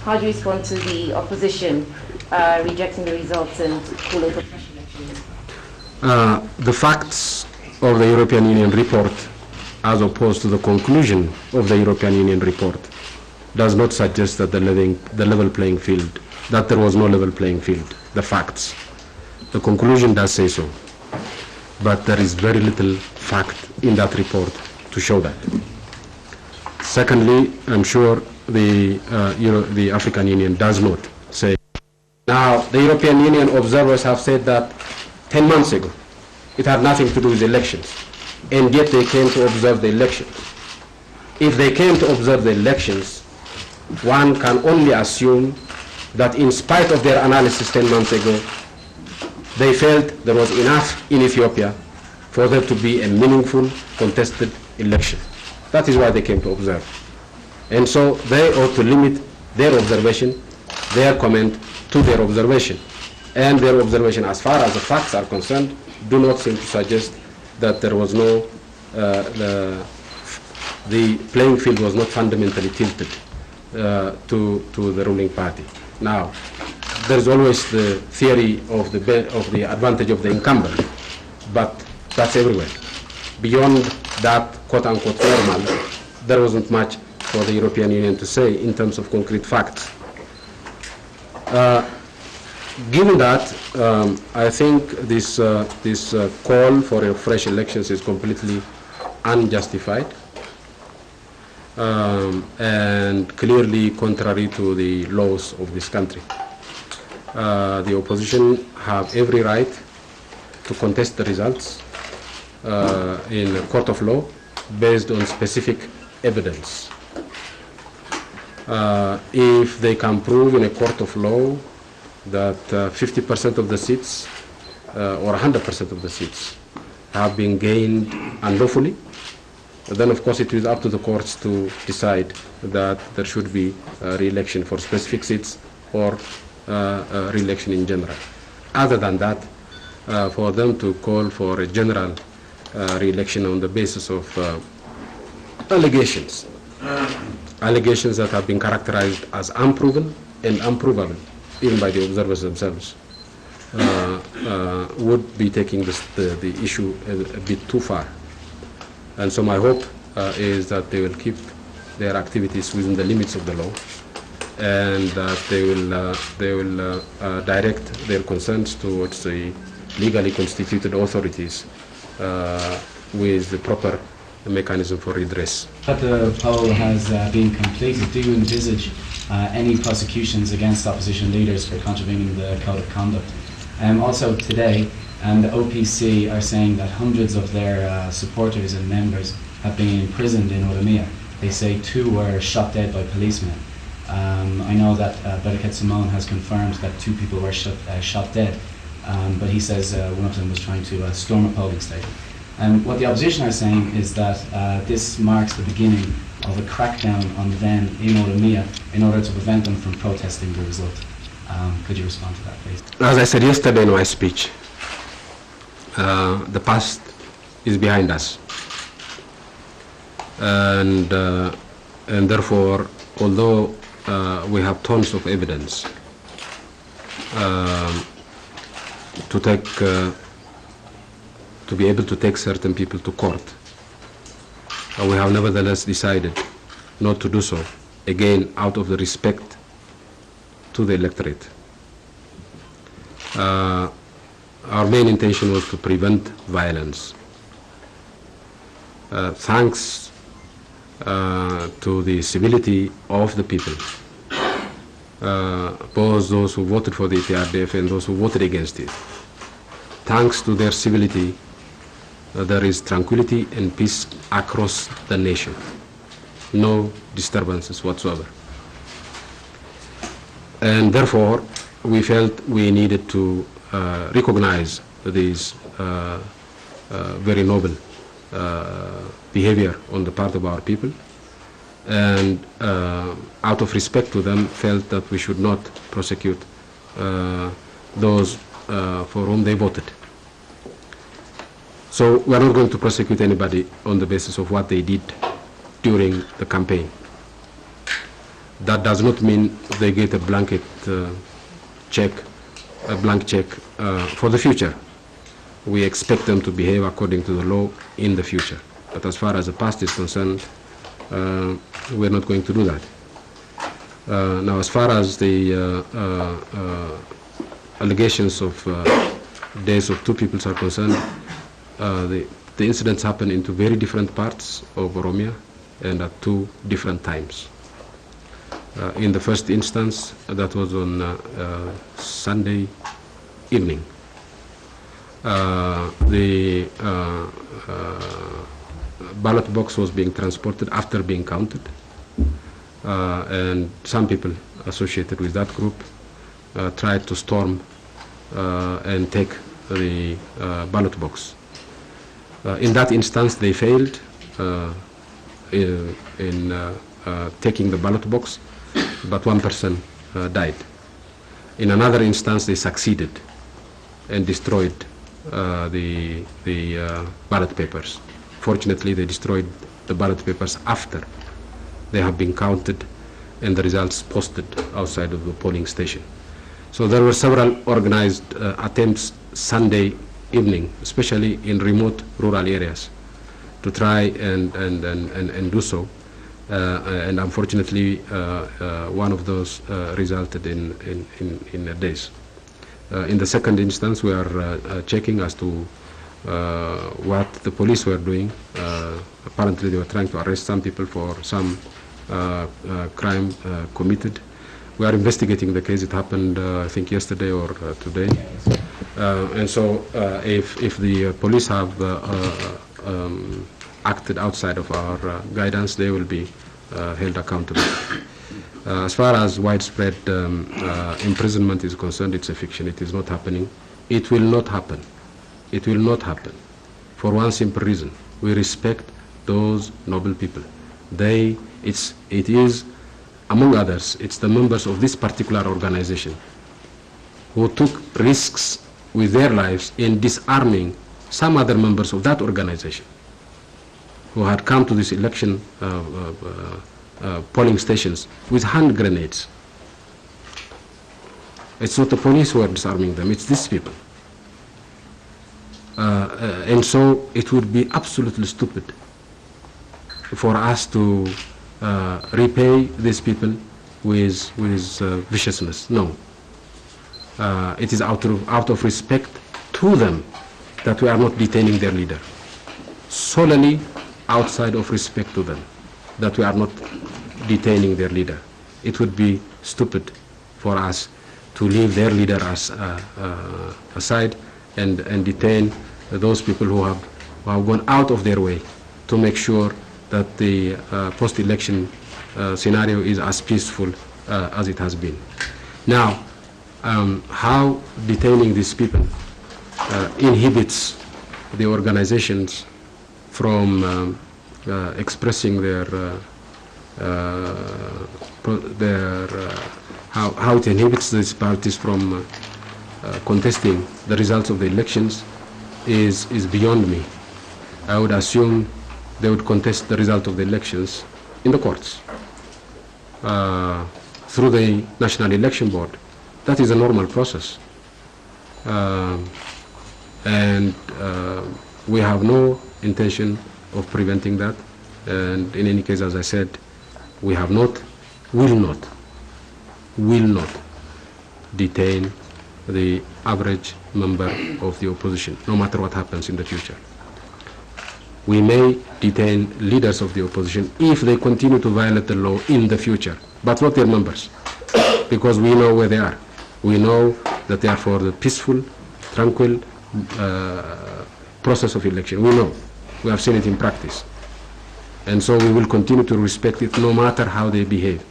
how do you respond to the opposition rejecting the results and calling for fresh elections? The facts of the European Union report, as opposed to the conclusion of the European Union report, does not suggest that the level playing field, that there was no level playing field. The facts. The conclusion does say so, but there is very little fact in that report to show that. Secondly, I'm sure the African Union does not say. Now, the European Union observers have said that 10 months ago, it had nothing to do with elections, and yet they came to observe the elections. If they came to observe the elections, one can only assume that in spite of their analysis 10 months ago, they felt there was enough in Ethiopia for there to be a meaningful, contested election. That is why they came to observe. And so they ought to limit their observation, their comment, to their observation. And their observation, as far as the facts are concerned, do not seem to suggest that there was no, the playing field was not fundamentally tilted to the ruling party. Now, there is always the theory of the advantage of the incumbent, but that's everywhere. Beyond that quote-unquote normal, there wasn't much for the European Union to say in terms of concrete facts. Given that, I think this call for fresh elections is completely unjustified and clearly contrary to the laws of this country. The opposition have every right to contest the results in a court of law based on specific evidence. If they can prove in a court of law that 50% of the seats or 100% of the seats have been gained unlawfully, then of course it is up to the courts to decide that there should be re-election for specific seats or re-election in general. Other than that, for them to call for a general re-election on the basis of allegations that have been characterized as unproven and unprovable, even by the observers themselves, would be taking the issue a bit too far. And so my hope is that they will keep their activities within the limits of the law, and that they will direct their concerns towards the legally constituted authorities with the proper mechanism for redress. That the poll has been completed, do you envisage any prosecutions against opposition leaders for contravening the Code of Conduct? Also today, the OPC are saying that hundreds of their supporters and members have been imprisoned in Oromia. They say 2 were shot dead by policemen. I know that Bereket Simone has confirmed that 2 people were shot dead, but he says one of them was trying to storm a polling station. What the opposition are saying is that this marks the beginning of a crackdown on them in Oromia in order to prevent them from protesting the result. Could you respond to that, please? As I said yesterday in my speech, the past is behind us, and therefore, although we have tons of evidence to be able to take certain people to court, we have nevertheless decided not to do so, again out of the respect to the electorate. Our main intention was to prevent violence. Thanks to the civility of the people, both those who voted for the EPRDF and those who voted against it. Thanks to their civility, there is tranquility and peace across the nation. No disturbances whatsoever. And therefore, we felt we needed to recognize this very noble behavior on the part of our people, and out of respect to them, felt that we should not prosecute those for whom they voted. So we're not going to prosecute anybody on the basis of what they did during the campaign. That does not mean they get a blanket check, a blank check for the future. We expect them to behave according to the law in the future. But as far as the past is concerned, we're not going to do that. Now, as far as the allegations of deaths of 2 people are concerned, the incidents happen into very different parts of Oromia and at 2 different times. In the first instance, that was on Sunday evening. The ballot box was being transported after being counted, and some people associated with that group tried to storm and take the ballot box. In that instance, they failed in taking the ballot box, but 1 person died. In another instance, they succeeded and destroyed the ballot papers. Fortunately, they destroyed the ballot papers after they have been counted and the results posted outside of the polling station. So there were several organized attempts Sunday evening, especially in remote rural areas, to try and do so. And unfortunately, one of those resulted in deaths. In the second instance, we are checking as to what the police were doing. Apparently, they were trying to arrest some people for some crime committed. We are investigating the case. It happened, I think, yesterday or today. And so, if the police have acted outside of our guidance, they will be held accountable. As far as widespread imprisonment is concerned, it's a fiction. It is not happening. It will not happen. It will not happen for one simple reason. We respect those noble people. It is, among others, it's the members of this particular organization who took risks with their lives in disarming some other members of that organization who had come to this election polling stations with hand grenades. It's not the police who are disarming them, it's these people. And so it would be absolutely stupid for us to repay these people with viciousness. No. It is out of respect to them that we are not detaining their leader. Solely outside of respect to them that we are not detaining their leader. It would be stupid for us to leave their leader aside and detain those people who have gone out of their way to make sure that the post-election scenario is as peaceful as it has been. Now, how detaining these people inhibits the organizations from expressing how it inhibits these parties from contesting the results of the elections is beyond me. I would assume they would contest the result of the elections in the courts through the National Election Board. That is a normal process. And we have no intention of preventing that. And in any case, as I said, we have not, will not detain the average member of the opposition, no matter what happens in the future. We may detain leaders of the opposition if they continue to violate the law in the future, but not their members, because we know where they are. We know that they are for the peaceful, tranquil process of election. We know. We have seen it in practice. And so we will continue to respect it no matter how they behave.